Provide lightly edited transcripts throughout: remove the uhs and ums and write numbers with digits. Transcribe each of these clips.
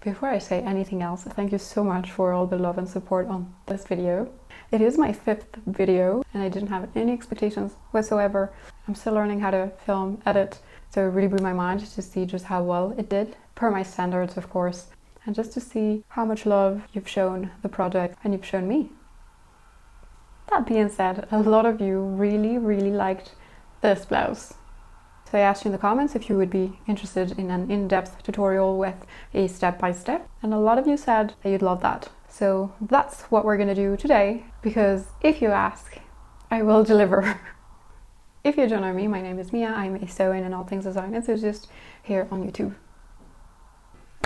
Before I say anything else, thank you so much for all the love and support on this video. It is my 5th video and I didn't have any expectations whatsoever. I'm still learning how to film, edit, so it really blew my mind to see just how well it did, per my standards of course, and just to see how much love you've shown the project and you've shown me. That being said, a lot of you really liked this blouse. So I asked you in the comments if you would be interested in an in-depth tutorial with a step-by-step, and a lot of you said that you'd love that. So that's what we're gonna do today, because if you ask, I will deliver. If you don't know me, my name is Mia, I'm a sewing and all things design enthusiast here on YouTube.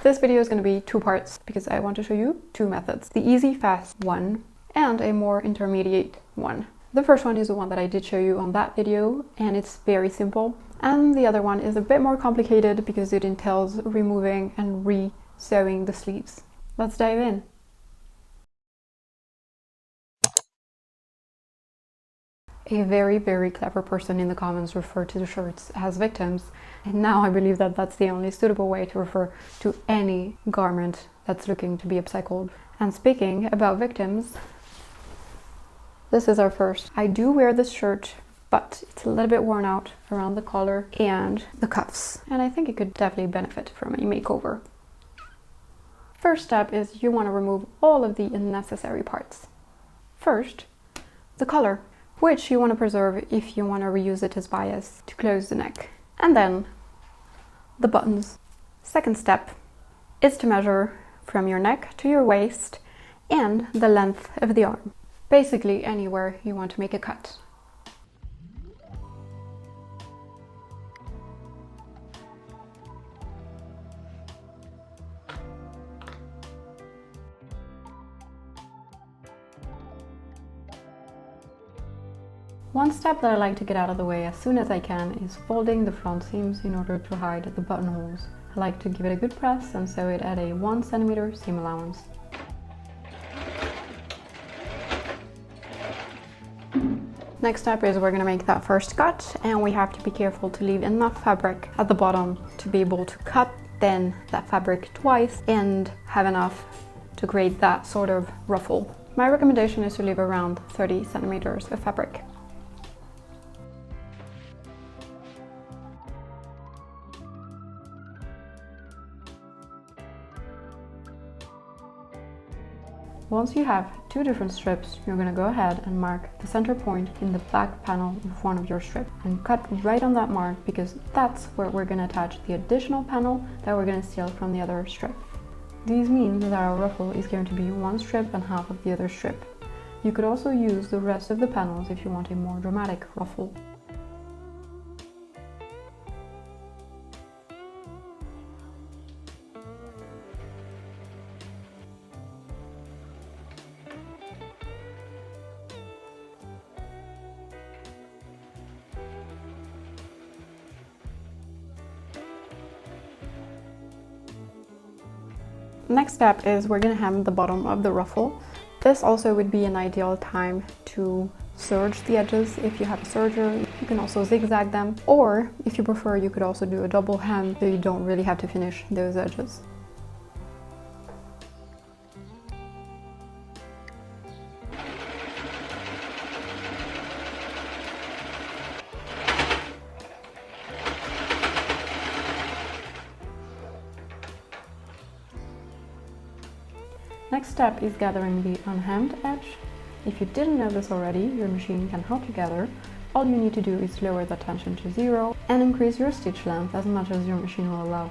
This video is gonna be 2 parts, because I want to show you 2 methods. The easy, fast one, and a more intermediate one. The first one is the one that I did show you on that video, and it's very simple. And the other one is a bit more complicated because it entails removing and re-sewing the sleeves. Let's dive in. A very clever person in the comments referred to the shirts as victims, and now I believe that that's the only suitable way to refer to any garment that's looking to be upcycled. And speaking about victims, this is our first. I do wear this shirt, but it's a little bit worn out around the collar and the cuffs, and I think it could definitely benefit from a makeover. First step is you want to remove all of the unnecessary parts. First, the collar, which you want to preserve if you want to reuse it as bias to close the neck. And then the buttons. Second step is to measure from your neck to your waist and the length of the arm. Basically anywhere you want to make a cut. One step that I like to get out of the way as soon as I can is folding the front seams in order to hide the buttonholes. I like to give it a good press and sew it at a 1 cm seam allowance. Next step is we're going to make that first cut, and we have to be careful to leave enough fabric at the bottom to be able to cut then that fabric twice and have enough to create that sort of ruffle. My recommendation is to leave around 30 centimeters of fabric. Once you have 2 different strips, you're going to go ahead and mark the center point in the back panel of one of your strips and cut right on that mark, because that's where we're going to attach the additional panel that we're going to steal from the other strip. These mean that our ruffle is going to be 1 strip and half of the other strip. You could also use the rest of the panels if you want a more dramatic ruffle. Next step is we're going to hem the bottom of the ruffle. This also would be an ideal time to serge the edges if you have a serger. You can also zigzag them, or if you prefer you could also do a double hem so you don't really have to finish those edges. Next step is gathering the unhemmed edge. If you didn't know this already, your machine can help you gather. All you need to do is lower the tension to 0 and increase your stitch length as much as your machine will allow.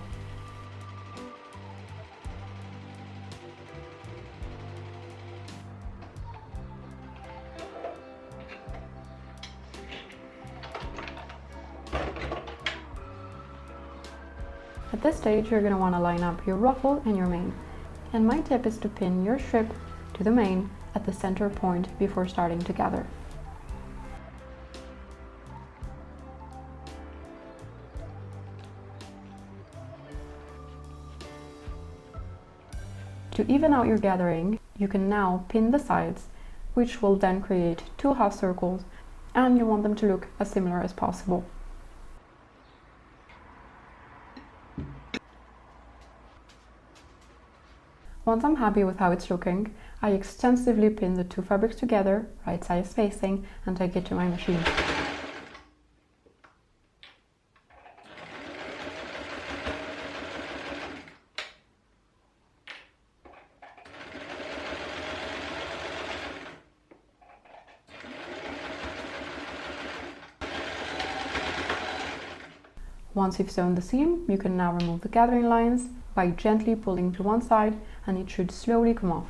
At this stage, you're going to want to line up your ruffle and your mane. And my tip is to pin your strip to the mane at the center point before starting to gather. To even out your gathering, you can now pin the sides, which will then create 2 half circles, and you want them to look as similar as possible. Once I'm happy with how it's looking, I extensively pin the two fabrics together, right side spacing, and take it to my machine. Once you've sewn the seam, you can now remove the gathering lines by gently pulling to one side, and it should slowly come off.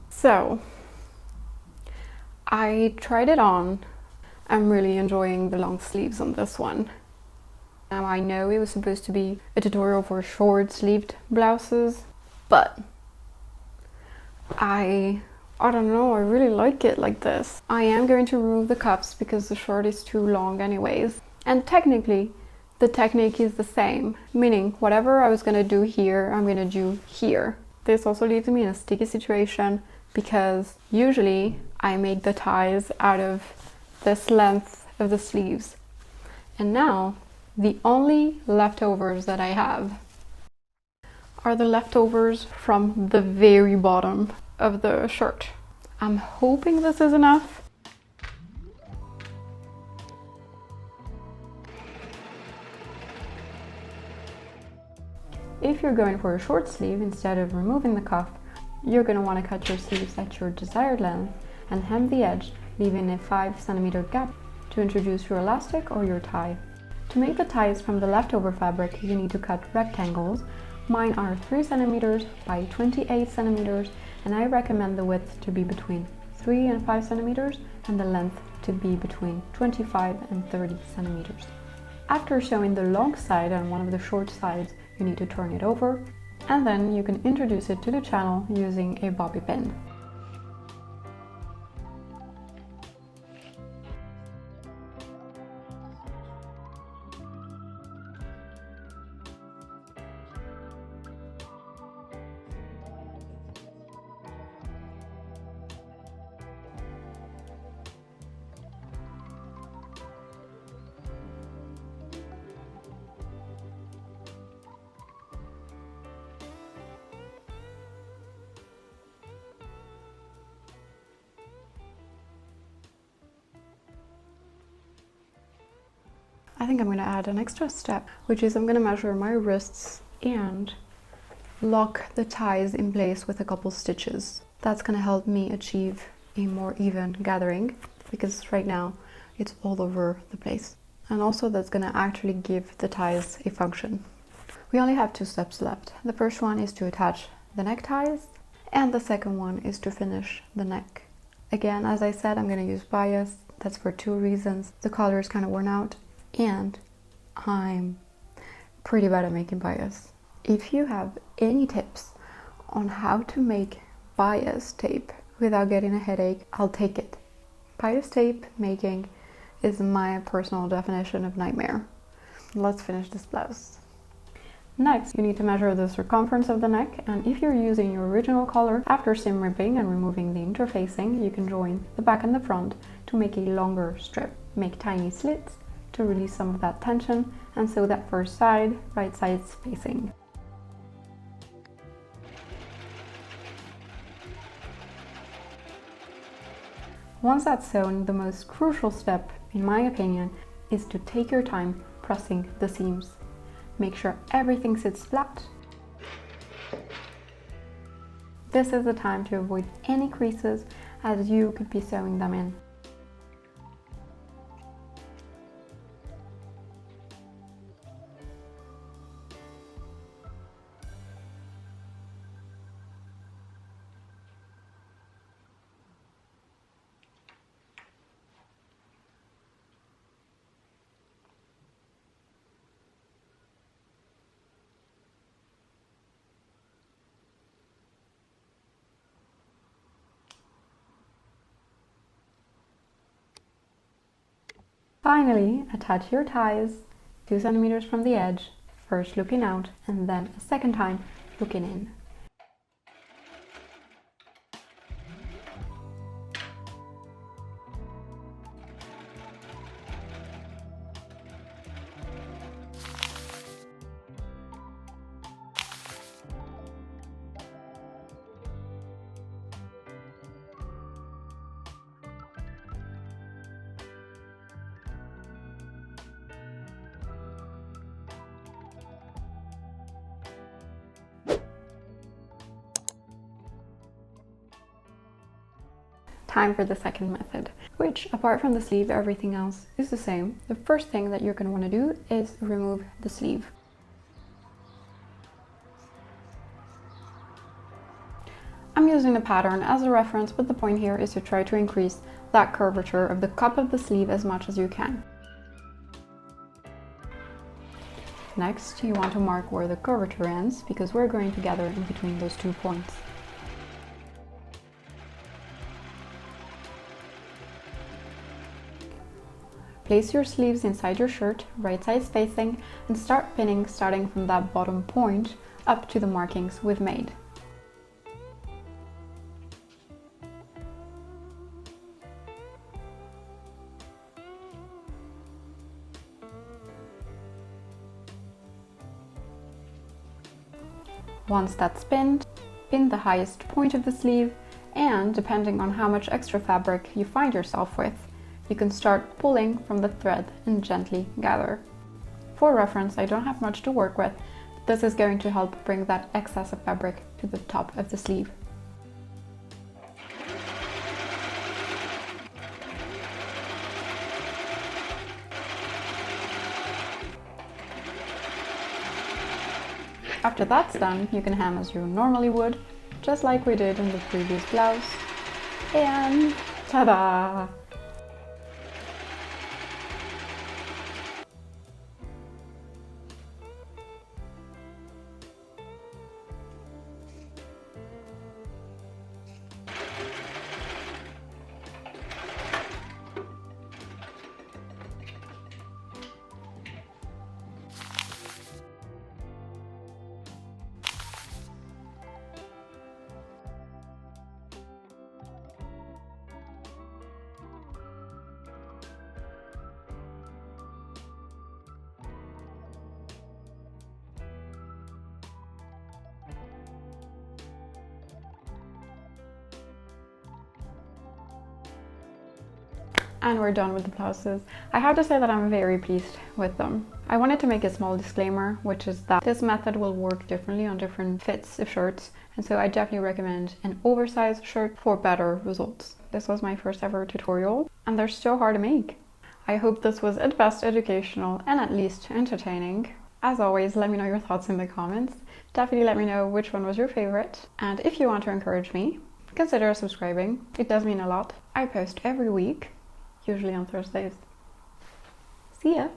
So, I tried it on. I'm really enjoying the long sleeves on this one. Now I know it was supposed to be a tutorial for short sleeved blouses, but I don't know, I really like it like this. I am going to remove the cuffs because the shirt is too long anyways. And technically, the technique is the same, meaning whatever I was gonna do here, I'm gonna do here. This also leaves me in a sticky situation because usually I make the ties out of this length of the sleeves. And now, the only leftovers that I have are the leftovers from the very bottom of the shirt. I'm hoping this is enough. If you're going for a short sleeve, instead of removing the cuff, you're going to want to cut your sleeves at your desired length and hem the edge, leaving a 5 cm gap to introduce your elastic or your tie. To make the ties from the leftover fabric, you need to cut rectangles. Mine are 3 cm by 28 cm, and I recommend the width to be between 3 and 5 cm and the length to be between 25 and 30 cm. After sewing the long side on one of the short sides, you need to turn it over, and then you can introduce it to the channel using a bobby pin. I think I'm going to add an extra step, which is I'm going to measure my wrists and lock the ties in place with a couple stitches. That's going to help me achieve a more even gathering, because right now it's all over the place. And also that's going to actually give the ties a function. We only have 2 steps left. The first one is to attach the neck ties, and the second one is to finish the neck. Again, as I said, I'm going to use bias. That's for 2 reasons. The color is kind of worn out, and I'm pretty bad at making bias. If you have any tips on how to make bias tape without getting a headache, I'll take it. Bias tape making is my personal definition of nightmare. Let's finish this blouse. Next, you need to measure the circumference of the neck, and if you're using your original color, after seam ripping and removing the interfacing, you can join the back and the front to make a longer strip. Make tiny slits to release some of that tension, and sew that first side, right side spacing. Once that's sewn, the most crucial step, in my opinion, is to take your time pressing the seams. Make sure everything sits flat. This is the time to avoid any creases, as you could be sewing them in. Finally, attach your ties 2 cm from the edge, first looking out and then a second time looking in. time for the second method, which apart from the sleeve, everything else is the same. The first thing that you're going to want to do is remove the sleeve. I'm using the pattern as a reference, but the point here is to try to increase that curvature of the cup of the sleeve as much as you can. Next, you want to mark where the curvature ends, because we're going to gather in between those 2 points. Place your sleeves inside your shirt, right side facing, and start pinning starting from that bottom point up to the markings we've made. Once that's pinned, pin the highest point of the sleeve, and depending on how much extra fabric you find yourself with, you can start pulling from the thread and gently gather. For reference, I don't have much to work with, but this is going to help bring that excess of fabric to the top of the sleeve. After that's done, you can hem as you normally would, just like we did in the previous blouse, and ta-da! And we're done with the blouses. I have to say that I'm very pleased with them. I wanted to make a small disclaimer, which is that this method will work differently on different fits of shirts, and so I definitely recommend an oversized shirt for better results. This was my first ever tutorial, and they're so hard to make. I hope this was at best educational and at least entertaining. As always, let me know your thoughts in the comments. Definitely let me know which one was your favorite. And if you want to encourage me, consider subscribing. It does mean a lot. I post every week, usually on Thursdays. See ya!